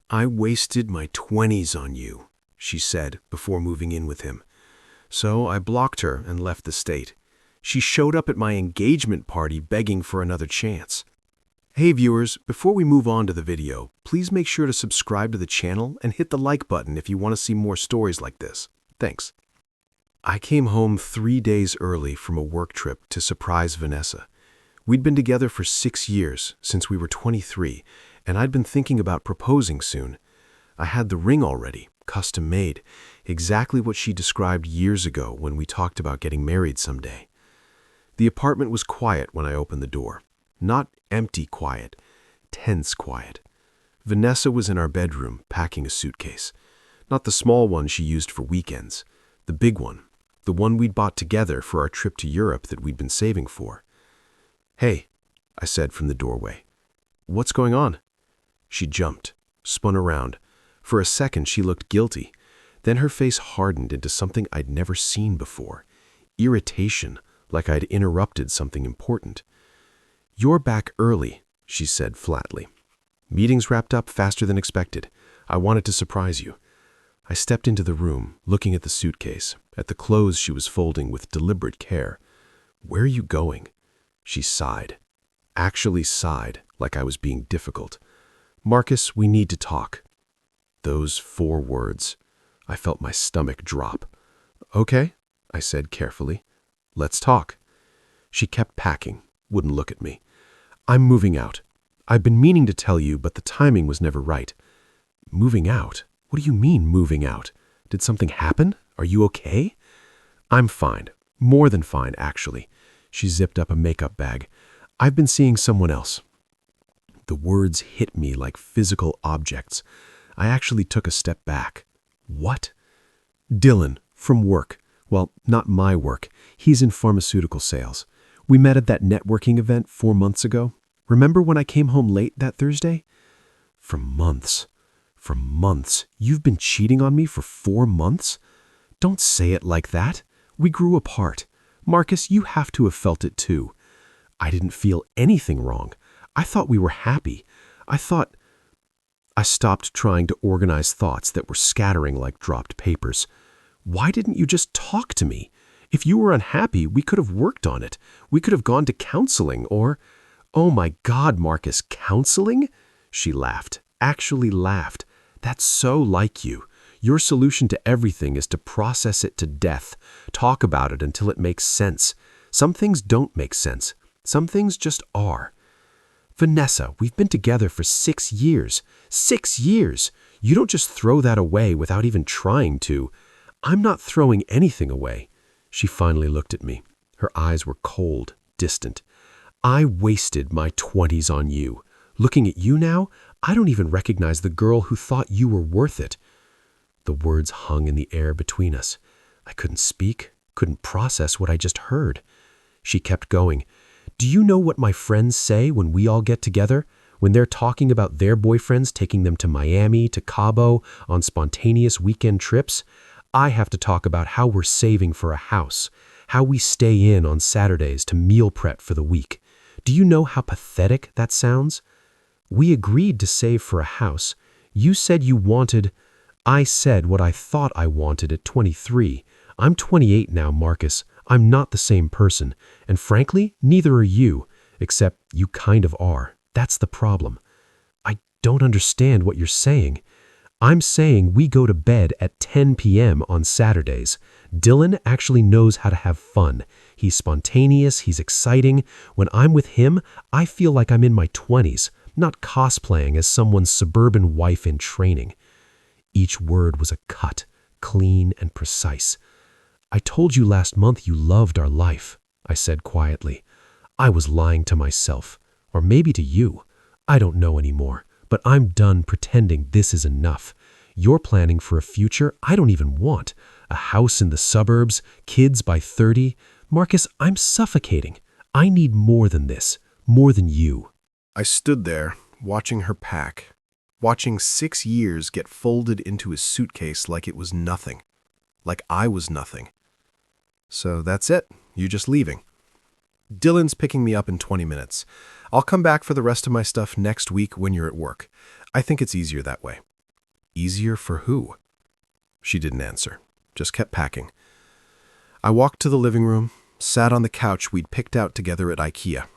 "I wasted my 20s on you," she said before moving in with him. So I blocked her and left the state. She showed up at my engagement party begging for another chance. Hey viewers, before we move on to the video, please make sure to subscribe to the channel and hit the like button if you want to see more stories like this. Thanks. I came home 3 days early from a work trip to surprise Vanessa. We'd been together for 6 years, since we were 23, and I'd been thinking about proposing soon. I had the ring already, custom made, exactly what she described years ago when we talked about getting married someday. The apartment was quiet when I opened the door. Not empty quiet, tense quiet. Vanessa was in our bedroom, packing a suitcase. Not the small one she used for weekends, the big one, the one we'd bought together for our trip to Europe that we'd been saving for. "Hey," I said from the doorway. "What's going on?" She jumped, spun around. For a second, she looked guilty. Then her face hardened into something I'd never seen before. Irritation, like I'd interrupted something important. "You're back early," she said flatly. "Meetings wrapped up faster than expected. I wanted to surprise you." I stepped into the room, looking at the suitcase, at the clothes she was folding with deliberate care. "Where are you going?" She sighed. Actually sighed, like I was being difficult. "Marcus, we need to talk." Those 4 words. I felt my stomach drop. "Okay," I said carefully. "Let's talk." She kept packing, wouldn't look at me. "I'm moving out. I've been meaning to tell you, but the timing was never right." "Moving out? What do you mean, moving out? Did something happen? Are you okay?" "I'm fine. More than fine, actually." She zipped up a makeup bag. "I've been seeing someone else." The words hit me like physical objects. I actually took a step back. "What?" "Dylan, from work. Well, not my work. He's in pharmaceutical sales. We met at that networking event 4 months ago. Remember when I came home late that Thursday?" "For months. For months. You've been cheating on me for 4 months? Don't say it like that. We grew apart. Marcus, you have to have felt it too." "I didn't feel anything wrong. I thought we were happy. I stopped trying to organize thoughts that were scattering like dropped papers. "Why didn't you just talk to me? If you were unhappy, we could have worked on it. We could have gone to counseling or—" "Oh my God, Marcus, counseling?" She laughed, actually laughed. "That's so like you. Your solution to everything is to process it to death, talk about it until it makes sense. Some things don't make sense. Some things just are." "Vanessa, we've been together for 6 years. 6 years! You don't just throw that away without even trying to." "I'm not throwing anything away." She finally looked at me. Her eyes were cold, distant. "I wasted my 20s on you. Looking at you now, I don't even recognize the girl who thought you were worth it." The words hung in the air between us. I couldn't speak, couldn't process what I just heard. She kept going. "Do you know what my friends say when we all get together? When they're talking about their boyfriends taking them to Miami, to Cabo, on spontaneous weekend trips? I have to talk about how we're saving for a house, how we stay in on Saturdays to meal prep for the week. Do you know how pathetic that sounds? We agreed to save for a house. You said you wanted— I said what I thought I wanted at 23. I'm 28 now, Marcus. I'm not the same person. And frankly, neither are you. Except you kind of are. That's the problem." "I don't understand what you're saying." "I'm saying we go to bed at 10 p.m. on Saturdays. Dylan actually knows how to have fun. He's spontaneous, he's exciting. When I'm with him, I feel like I'm in my 20s, not cosplaying as someone's suburban wife in training." Each word was a cut, clean and precise. "I told you last month you loved our life," I said quietly. "I was lying to myself, or maybe to you. I don't know anymore, but I'm done pretending this is enough. You're planning for a future I don't even want. A house in the suburbs, kids by 30. Marcus, I'm suffocating. I need more than this, more than you." I stood there, watching her pack, watching 6 years get folded into his suitcase like it was nothing, like I was nothing. "So that's it? You just leaving?" "Dylan's picking me up in 20 minutes. I'll come back for the rest of my stuff next week when you're at work. I think it's easier that way. Easier for who? She didn't answer, just kept packing. I walked to the living room, sat on the couch we'd picked out together at IKEA,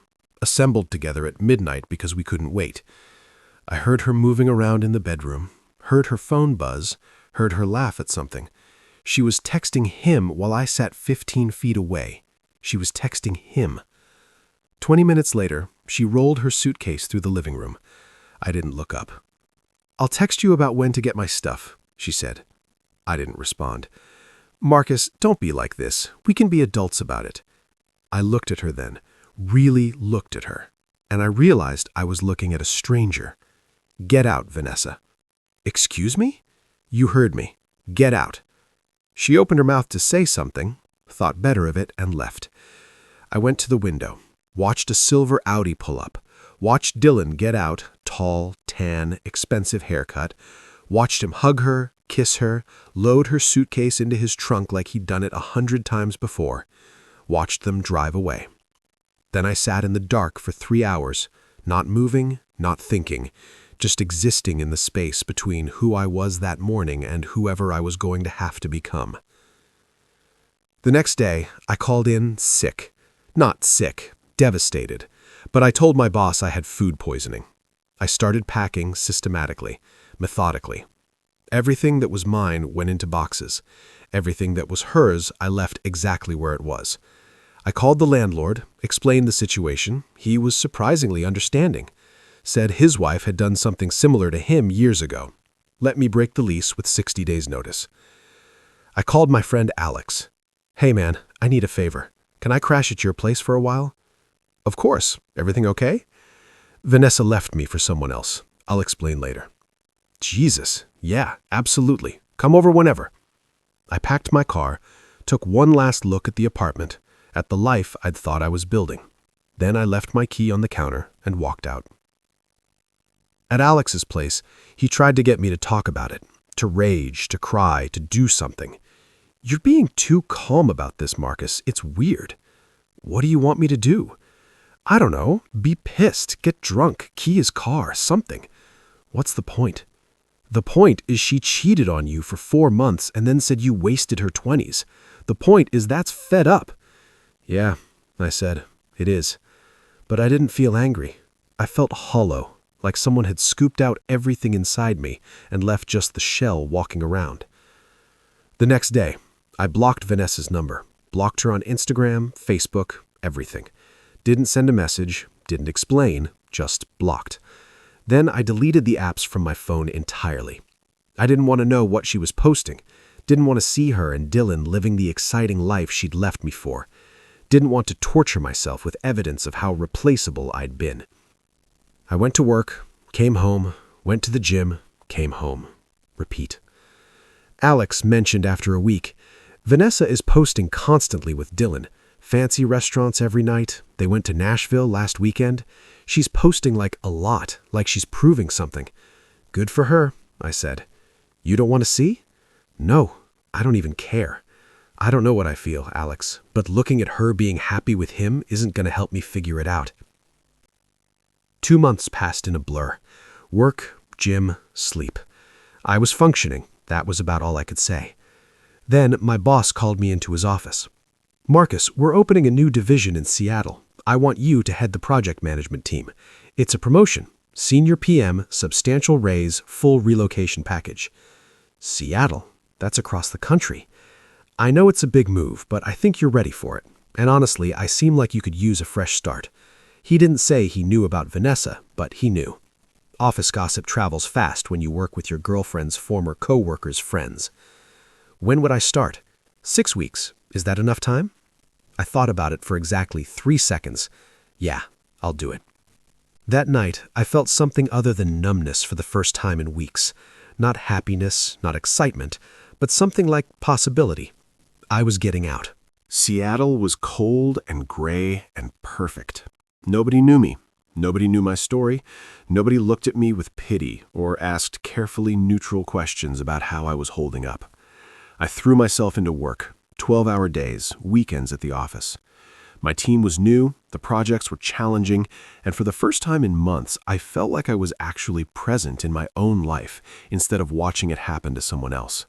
assembled together at midnight because we couldn't wait. I heard her moving around in the bedroom, heard her phone buzz, heard her laugh at something. She was texting him while I sat 15 feet away. She was texting him. 20 minutes later, she rolled her suitcase through the living room. I didn't look up. "I'll text you about when to get my stuff," she said. I didn't respond. "Marcus, don't be like this. We can be adults about it." I looked at her then, really looked at her, and I realized I was looking at a stranger. "Get out, Vanessa." "Excuse me?" "You heard me. Get out." She opened her mouth to say something, thought better of it, and left. I went to the window, watched a silver Audi pull up, watched Dylan get out, tall, tan, expensive haircut, watched him hug her, kiss her, load her suitcase into his trunk like he'd done it 100 times before, watched them drive away. Then I sat in the dark for 3 hours, not moving, not thinking, just existing in the space between who I was that morning and whoever I was going to have to become. The next day, I called in sick. Not sick, devastated. But I told my boss I had food poisoning. I started packing systematically, methodically. Everything that was mine went into boxes. Everything that was hers I left exactly where it was. I called the landlord, explained the situation. He was surprisingly understanding. Said his wife had done something similar to him years ago. Let me break the lease with 60 days' notice. I called my friend Alex. "Hey man, I need a favor. Can I crash at your place for a while?" "Of course. Everything okay?" "Vanessa left me for someone else. I'll explain later." "Jesus, yeah, absolutely. Come over whenever." I packed my car, took one last look at the apartment, at the life I'd thought I was building. Then I left my key on the counter and walked out. At Alex's place, he tried to get me to talk about it, to rage, to cry, to do something. "You're being too calm about this, Marcus. It's weird." "What do you want me to do?" "I don't know. Be pissed, get drunk, key his car, something." "What's the point?" "The point is she cheated on you for 4 months and then said you wasted her 20s. The point is that's fed up." "Yeah," I said, "it is." But I didn't feel angry. I felt hollow, like someone had scooped out everything inside me and left just the shell walking around. The next day, I blocked Vanessa's number, blocked her on Instagram, Facebook, everything. Didn't send a message, didn't explain, just blocked. Then I deleted the apps from my phone entirely. I didn't want to know what she was posting, didn't want to see her and Dylan living the exciting life she'd left me for, didn't want to torture myself with evidence of how replaceable I'd been. I went to work, came home, went to the gym, came home. Repeat. Alex mentioned after a week, "Vanessa is posting constantly with Dylan. Fancy restaurants every night. They went to Nashville last weekend. She's posting like a lot, like she's proving something." "Good for her," I said. "You don't want to see?" "No, I don't even care." "I don't know what I feel, Alex, but looking at her being happy with him isn't going to help me figure it out." 2 months passed in a blur. Work, gym, sleep. I was functioning. That was about all I could say. Then my boss called me into his office. "Marcus, we're opening a new division in Seattle. I want you to head the project management team. It's a promotion. Senior PM, substantial raise, full relocation package." "Seattle? That's across the country." "I know it's a big move, but I think you're ready for it. And honestly, I seem like you could use a fresh start." He didn't say he knew about Vanessa, but he knew. Office gossip travels fast when you work with your girlfriend's former co-workers' friends. When would I start? 6 weeks. Is that enough time? I thought about it for exactly 3 seconds. Yeah, I'll do it. That night, I felt something other than numbness for the first time in weeks. Not happiness, not excitement, but something like possibility. I was getting out. Seattle was cold and gray and perfect. Nobody knew me. Nobody knew my story. Nobody looked at me with pity or asked carefully neutral questions about how I was holding up. I threw myself into work, 12-hour days, weekends at the office. My team was new, the projects were challenging, and for the first time in months, I felt like I was actually present in my own life instead of watching it happen to someone else.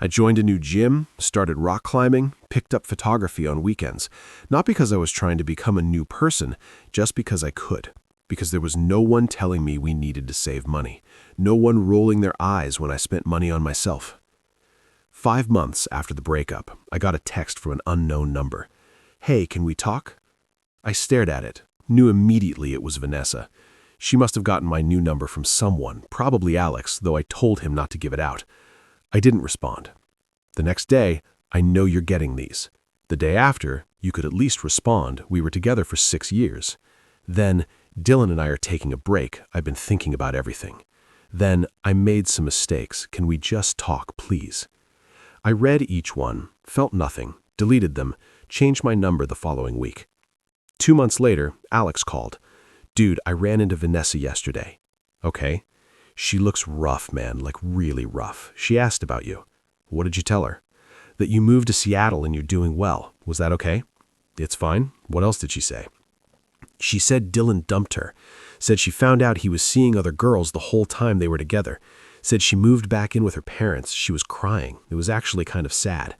I joined a new gym, started rock climbing, picked up photography on weekends, not because I was trying to become a new person, just because I could. Because there was no one telling me we needed to save money, no one rolling their eyes when I spent money on myself. 5 months after the breakup, I got a text from an unknown number. "Hey, can we talk?" I stared at it, knew immediately it was Vanessa. She must have gotten my new number from someone, probably Alex, though I told him not to give it out. I didn't respond. The next day, "I know you're getting these." The day after, "You could at least respond. We were together for 6 years." Then, "Dylan and I are taking a break. I've been thinking about everything." Then, "I made some mistakes. Can we just talk, please?" I read each one, felt nothing, deleted them, changed my number the following week. 2 months later, Alex called. "Dude, I ran into Vanessa yesterday." "Okay." "She looks rough, man, like really rough. She asked about you." "What did you tell her?" "That you moved to Seattle and you're doing well. Was that okay?" "It's fine." "What else did she say?" "She said Dylan dumped her. Said she found out he was seeing other girls the whole time they were together. Said she moved back in with her parents. She was crying. It was actually kind of sad."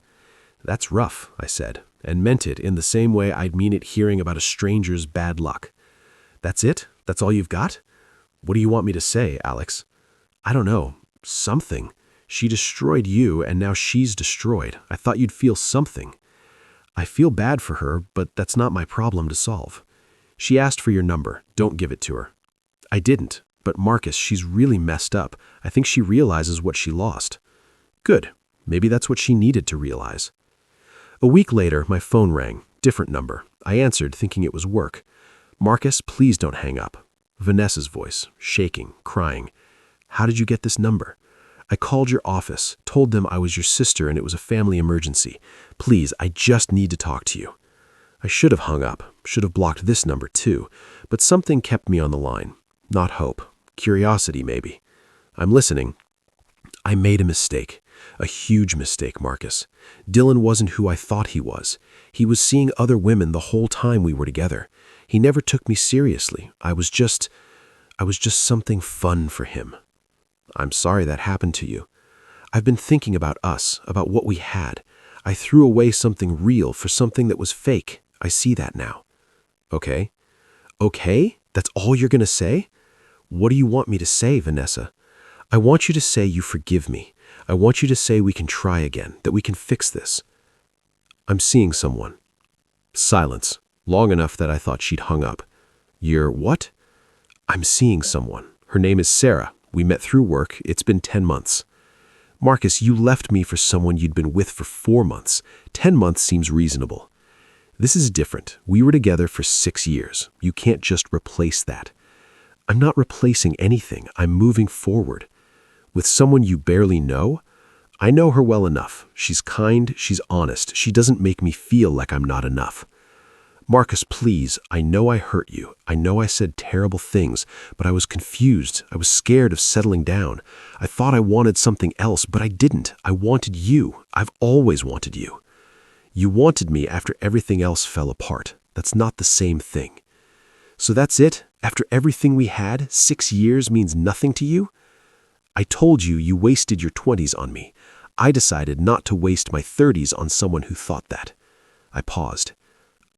"That's rough," I said, and meant it in the same way I'd mean it hearing about a stranger's bad luck. "That's it? That's all you've got?" "What do you want me to say, Alex?" "I don't know. Something. She destroyed you, and now she's destroyed. I thought you'd feel something." "I feel bad for her, but that's not my problem to solve." "She asked for your number. Don't give it to her." "I didn't. But Marcus, she's really messed up. I think she realizes what she lost." "Good. Maybe that's what she needed to realize." A week later, my phone rang. Different number. I answered, thinking it was work. "Marcus, please don't hang up." Vanessa's voice, shaking, crying. "How did you get this number?" "I called your office, told them I was your sister and it was a family emergency. Please, I just need to talk to you." I should have hung up, should have blocked this number too, but something kept me on the line. Not hope. Curiosity, maybe. "I'm listening." "I made a mistake. A huge mistake, Marcus. Dylan wasn't who I thought he was. He was seeing other women the whole time we were together. He never took me seriously. I was just something fun for him." "I'm sorry that happened to you." "I've been thinking about us, about what we had. I threw away something real for something that was fake. I see that now." "Okay." "Okay? That's all you're going to say?" "What do you want me to say, Vanessa?" "I want you to say you forgive me. I want you to say we can try again, that we can fix this." "I'm seeing someone." Silence, long enough that I thought she'd hung up. "You're what?" "I'm seeing someone. Her name is Sarah. We met through work. It's been 10 months. "Marcus, you left me for someone you'd been with for 4 months. 10 months seems reasonable." "This is different. We were together for 6 years. You can't just replace that." "I'm not replacing anything. I'm moving forward." "With someone you barely know?" "I know her well enough. She's kind, she's honest. She doesn't make me feel like I'm not enough." "Marcus, please, I know I hurt you. I know I said terrible things, but I was confused. I was scared of settling down. I thought I wanted something else, but I didn't. I wanted you. I've always wanted you." "You wanted me after everything else fell apart. That's not the same thing." "So that's it? After everything we had, 6 years means nothing to you?" "I told you you wasted your 20s on me. I decided not to waste my 30s on someone who thought that." I paused.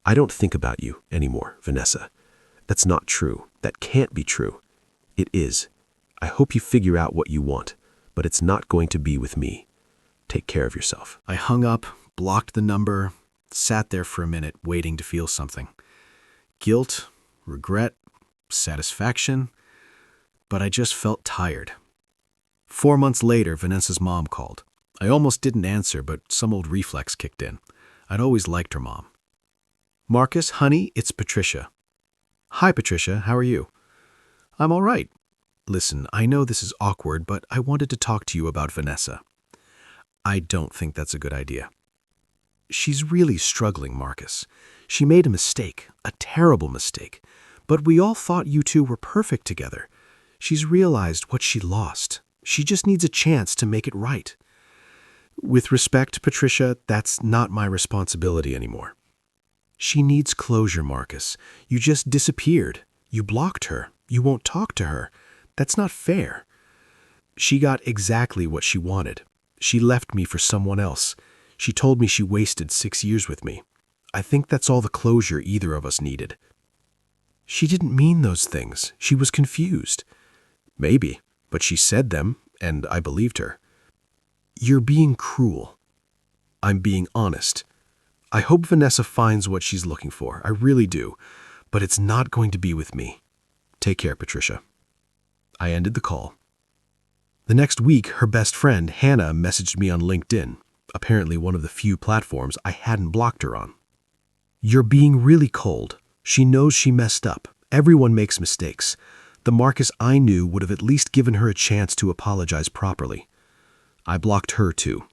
"I don't think about you anymore, Vanessa. That's not true. That can't be true." "It is. I hope you figure out what you want, but it's not going to be with me. Take care of yourself." I hung up, blocked the number, sat there for a minute waiting to feel something. Guilt, regret, satisfaction, but I just felt tired. 4 months later, Vanessa's mom called. I almost didn't answer, but some old reflex kicked in. I'd always liked her mom. "Marcus, honey, it's Patricia." "Hi, Patricia, how are you?" "I'm all right. Listen, I know this is awkward, but I wanted to talk to you about Vanessa." "I don't think that's a good idea." "She's really struggling, Marcus. She made a mistake, a terrible mistake, but we all thought you two were perfect together. She's realized what she lost. She just needs a chance to make it right." "With respect, Patricia, that's not my responsibility anymore." She needs closure, Marcus. You just disappeared. You blocked her. You won't talk to her. That's not fair. She got exactly what she wanted. She left me for someone else. She told me she wasted 6 years with me. I think that's all the closure either of us needed. She didn't mean those things. She was confused. Maybe, but she said them, and I believed her. You're being cruel. I'm being honest. I hope Vanessa finds what she's looking for. I really do. But it's not going to be with me. Take care, Patricia. I ended the call. The next week, her best friend, Hannah, messaged me on LinkedIn, apparently one of the few platforms I hadn't blocked her on. You're being really cold. She knows she messed up. Everyone makes mistakes. The Marcus I knew would have at least given her a chance to apologize properly. I blocked her too.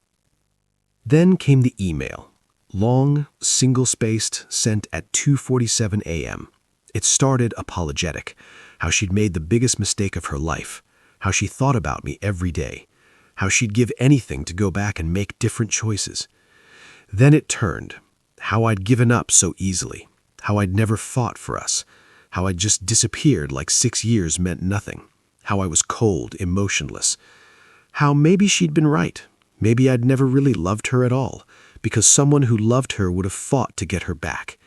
Then came the email. Long, single-spaced, sent at 2:47 a.m. It started apologetic, how she'd made the biggest mistake of her life, how she thought about me every day, how she'd give anything to go back and make different choices. Then it turned, how I'd given up so easily, how I'd never fought for us, how I'd just disappeared like 6 years meant nothing, how I was cold, emotionless, how maybe she'd been right, maybe I'd never really loved her at all, because someone who loved her would have fought to get her back.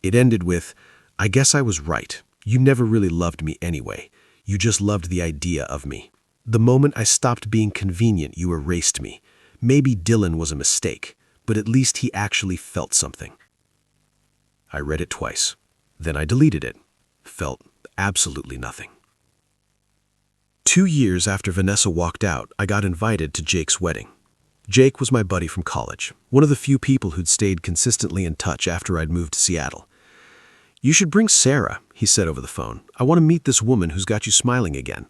It ended with, I guess I was right. You never really loved me anyway. You just loved the idea of me. The moment I stopped being convenient, you erased me. Maybe Dylan was a mistake, but at least he actually felt something. I read it twice. Then I deleted it. Felt absolutely nothing. 2 years after Vanessa walked out, I got invited to Jake's wedding. Jake was my buddy from college, one of the few people who'd stayed consistently in touch after I'd moved to Seattle. You should bring Sarah, he said over the phone. I want to meet this woman who's got you smiling again.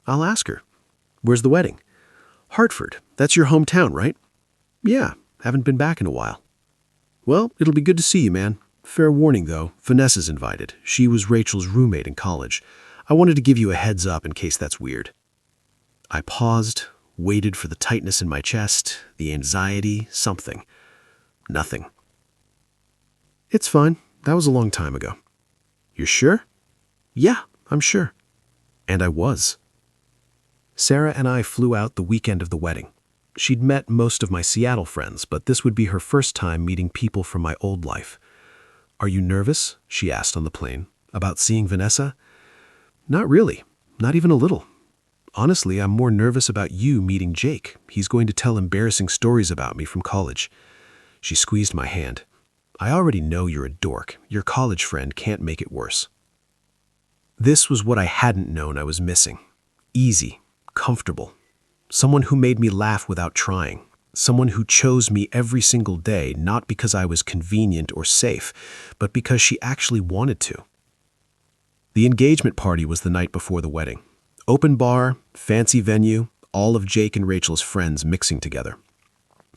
I'll ask her. Where's the wedding? Hartford. That's your hometown, right? Yeah, haven't been back in a while. Well, it'll be good to see you, man. Fair warning, though, Vanessa's invited. She was Rachel's roommate in college. I wanted to give you a heads up in case that's weird. I paused, waited for the tightness in my chest, the anxiety, something. Nothing. It's fine. That was a long time ago. You're sure? Yeah, I'm sure. And I was. Sarah and I flew out the weekend of the wedding. She'd met most of my Seattle friends, but this would be her first time meeting people from my old life. Are you nervous? She asked on the plane. About seeing Vanessa? Not really. Not even a little. Honestly, I'm more nervous about you meeting Jake. He's going to tell embarrassing stories about me from college. She squeezed my hand. I already know you're a dork. Your college friend can't make it worse. This was what I hadn't known I was missing. Easy, comfortable. Someone who made me laugh without trying. Someone who chose me every single day, not because I was convenient or safe, but because she actually wanted to. The engagement party was the night before the wedding. Open bar, fancy venue, all of Jake and Rachel's friends mixing together.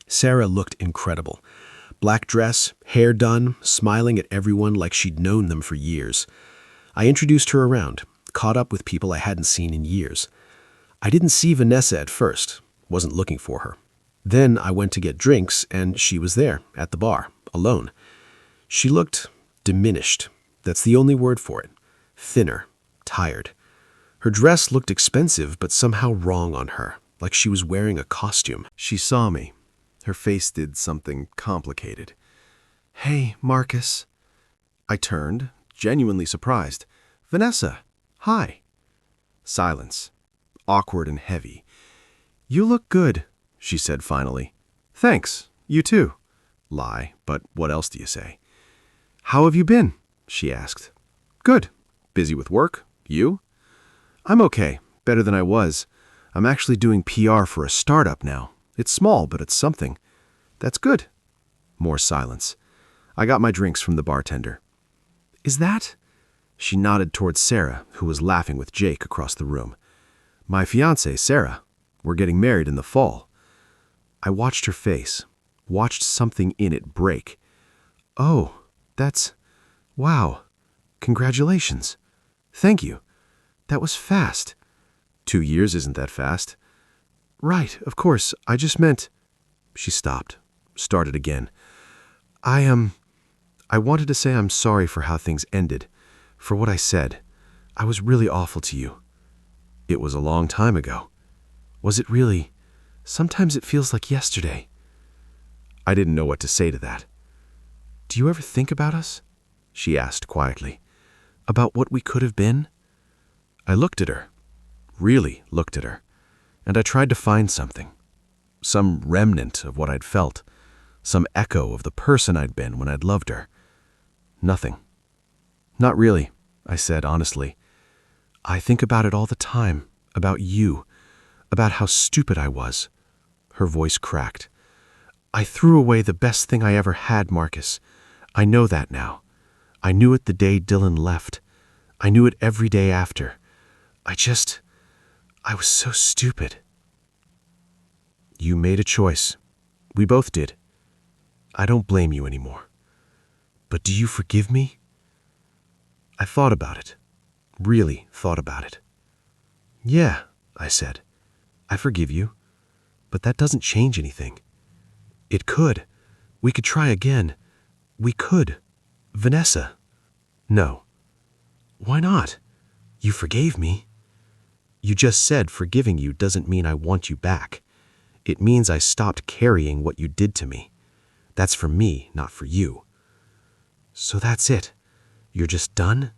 Sarah looked incredible. Black dress, hair done, smiling at everyone like she'd known them for years. I introduced her around, caught up with people I hadn't seen in years. I didn't see Vanessa at first, wasn't looking for her. Then I went to get drinks, and she was there, at the bar, alone. She looked diminished. That's the only word for it. Thinner, tired. Her dress looked expensive, but somehow wrong on her, like she was wearing a costume. She saw me. Her face did something complicated. Hey, Marcus. I turned, genuinely surprised. Vanessa, hi. Silence. Awkward and heavy. You look good, she said finally. Thanks, you too. Lie, but what else do you say? How have you been? She asked. Good. Busy with work. You? I'm okay, better than I was. I'm actually doing PR for a startup now. It's small, but it's something. That's good. More silence. I got my drinks from the bartender. Is that? She nodded towards Sarah, who was laughing with Jake across the room. My fiancée, Sarah. We're getting married in the fall. I watched her face, watched something in it break. Oh, that's... Wow. Congratulations. Thank you. That was fast. 2 years isn't that fast. Right, of course. I just meant... She stopped, started again. I wanted to say I'm sorry for how things ended, for what I said. I was really awful to you. It was a long time ago. Was it really? Sometimes it feels like yesterday. I didn't know what to say to that. Do you ever think about us? She asked quietly. About what we could have been? I looked at her, really looked at her, and I tried to find something. Some remnant of what I'd felt, some echo of the person I'd been when I'd loved her. Nothing. Not really, I said honestly. I think about it all the time, about you, about how stupid I was. Her voice cracked. I threw away the best thing I ever had, Marcus. I know that now. I knew it the day Dylan left. I knew it every day after. I was so stupid. You made a choice. We both did. I don't blame you anymore. But do you forgive me? I thought about it. Really thought about it. Yeah, I said. I forgive you. But that doesn't change anything. It could. We could try again. We could. Vanessa. No. Why not? You forgave me. You just said forgiving you doesn't mean I want you back. It means I stopped carrying what you did to me. That's for me, not for you. So that's it. You're just done?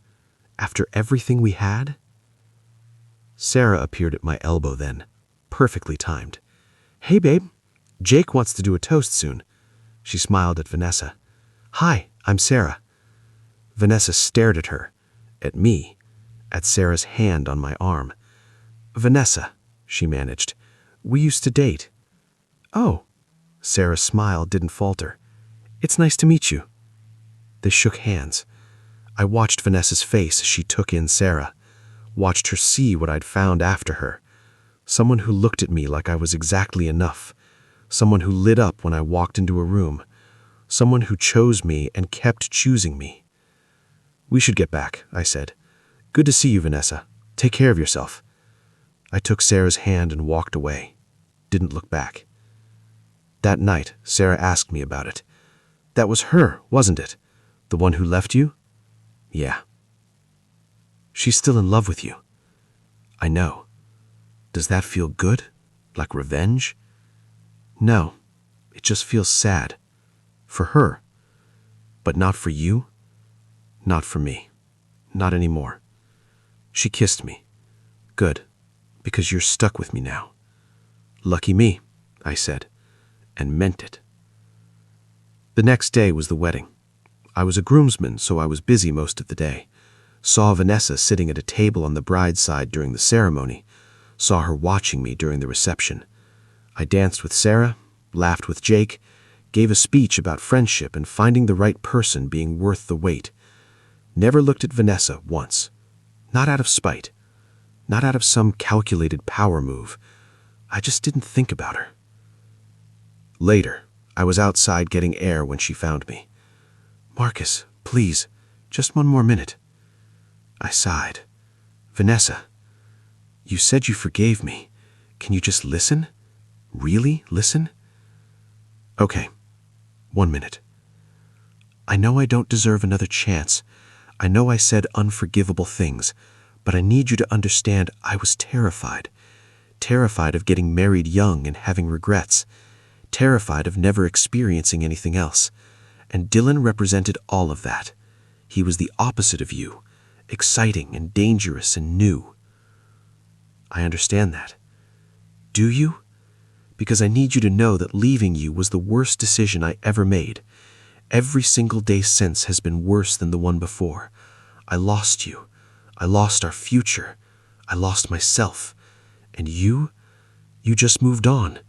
After everything we had? Sarah appeared at my elbow then, perfectly timed. Hey, babe. Jake wants to do a toast soon. She smiled at Vanessa. Hi, I'm Sarah. Vanessa stared at her, at me, at Sarah's hand on my arm. Vanessa, she managed. We used to date. Oh. Sarah's smile didn't falter. It's nice to meet you. They shook hands. I watched Vanessa's face as she took in Sarah, watched her see what I'd found after her. Someone who looked at me like I was exactly enough. Someone who lit up when I walked into a room. Someone who chose me and kept choosing me. We should get back, I said. Good to see you, Vanessa. Take care of yourself. I took Sarah's hand and walked away. Didn't look back. That night, Sarah asked me about it. That was her, wasn't it? The one who left you? Yeah. She's still in love with you. I know. Does that feel good? Like revenge? No. It just feels sad. For her. But not for you. Not for me. Not anymore. She kissed me. Good. Because you're stuck with me now. Lucky me, I said, and meant it. The next day was the wedding. I was a groomsman, so I was busy most of the day. Saw Vanessa sitting at a table on the bride's side during the ceremony. Saw her watching me during the reception. I danced with Sarah, laughed with Jake, gave a speech about friendship and finding the right person being worth the wait. Never looked at Vanessa once. Not out of spite. Not out of some calculated power move. I just didn't think about her. Later, I was outside getting air when she found me. Marcus, please, just one more minute. I sighed. Vanessa, you said you forgave me. Can you just listen? Really listen? Okay, 1 minute. I know I don't deserve another chance. I know I said unforgivable things, but I need you to understand I was terrified. Terrified of getting married young and having regrets. Terrified of never experiencing anything else. And Dylan represented all of that. He was the opposite of you, exciting and dangerous and new. I understand that. Do you? Because I need you to know that leaving you was the worst decision I ever made. Every single day since has been worse than the one before. I lost you. I lost our future. I lost myself. And you just moved on.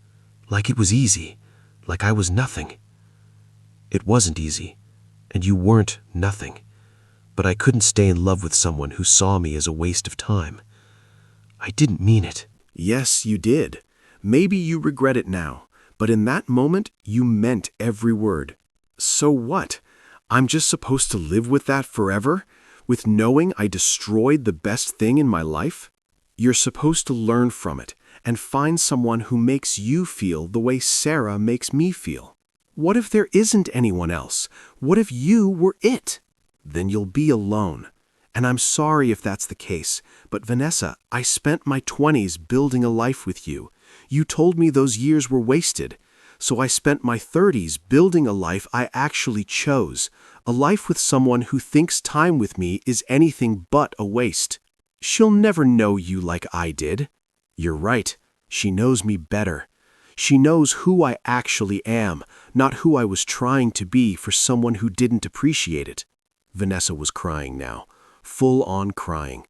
Like it was easy. Like I was nothing. It wasn't easy. And you weren't nothing. But I couldn't stay in love with someone who saw me as a waste of time. I didn't mean it. Yes, you did. Maybe you regret it now, but in that moment, you meant every word. So what? I'm just supposed to live with that forever? With knowing I destroyed the best thing in my life? You're supposed to learn from it and find someone who makes you feel the way Sarah makes me feel. What if there isn't anyone else? What if you were it? Then you'll be alone. And I'm sorry if that's the case, but Vanessa, I spent my 20s building a life with you. You told me those years were wasted. So I spent my 30s building a life I actually chose, a life with someone who thinks time with me is anything but a waste. She'll never know you like I did. You're right. She knows me better. She knows who I actually am, not who I was trying to be for someone who didn't appreciate it. Vanessa was crying now, full-on crying.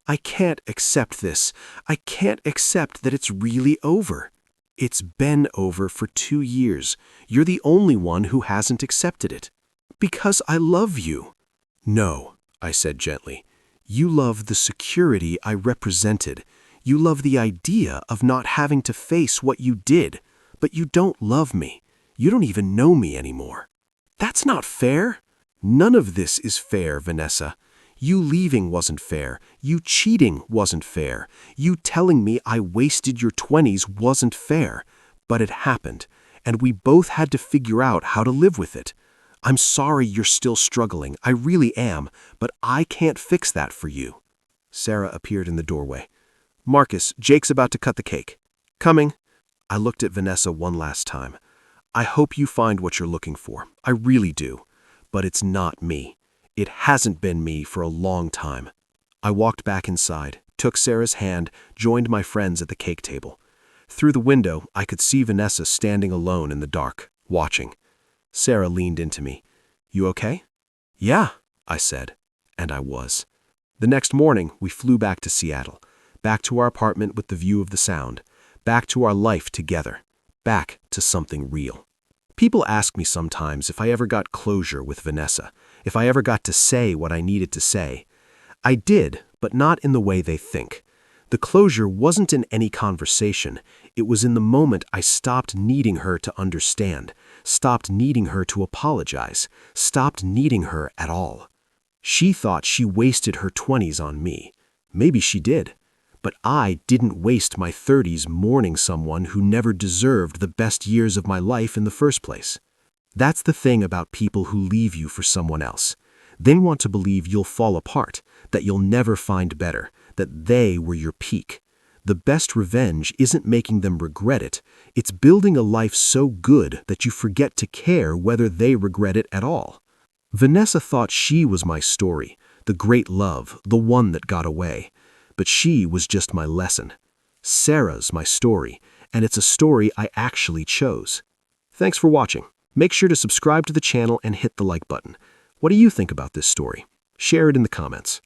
I can't accept this. I can't accept that it's really over. It's been over for 2 years. You're the only one who hasn't accepted it. Because I love you. No, I said gently. You love the security I represented. You love the idea of not having to face what you did, but you don't love me. You don't even know me anymore. That's not fair. None of this is fair, Vanessa. You leaving wasn't fair. You cheating wasn't fair. You telling me I wasted your 20s wasn't fair. But it happened, and we both had to figure out how to live with it. I'm sorry you're still struggling. I really am, but I can't fix that for you. Sarah appeared in the doorway. Marcus, Jake's about to cut the cake. Coming. I looked at Vanessa one last time. I hope you find what you're looking for. I really do. But it's not me. It hasn't been me for a long time. I walked back inside, took Sarah's hand, joined my friends at the cake table. Through the window, I could see Vanessa standing alone in the dark, watching. Sarah leaned into me. You okay? Yeah, I said. And I was. The next morning, we flew back to Seattle. Back to our apartment with the view of the Sound. Back to our life together. Back to something real. People ask me sometimes if I ever got closure with Vanessa, if I ever got to say what I needed to say. I did, but not in the way they think. The closure wasn't in any conversation. It was in the moment I stopped needing her to understand, stopped needing her to apologize, stopped needing her at all. She thought she wasted her 20s on me. Maybe she did. But I didn't waste my 30s mourning someone who never deserved the best years of my life in the first place. That's the thing about people who leave you for someone else. They want to believe you'll fall apart, that you'll never find better, that they were your peak. The best revenge isn't making them regret it. It's building a life so good that you forget to care whether they regret it at all. Vanessa thought she was my story, the great love, the one that got away. But she was just my lesson. Sarah's my story, and it's a story I actually chose. Thanks for watching. Make sure to subscribe to the channel and hit the like button. What do you think about this story? Share it in the comments.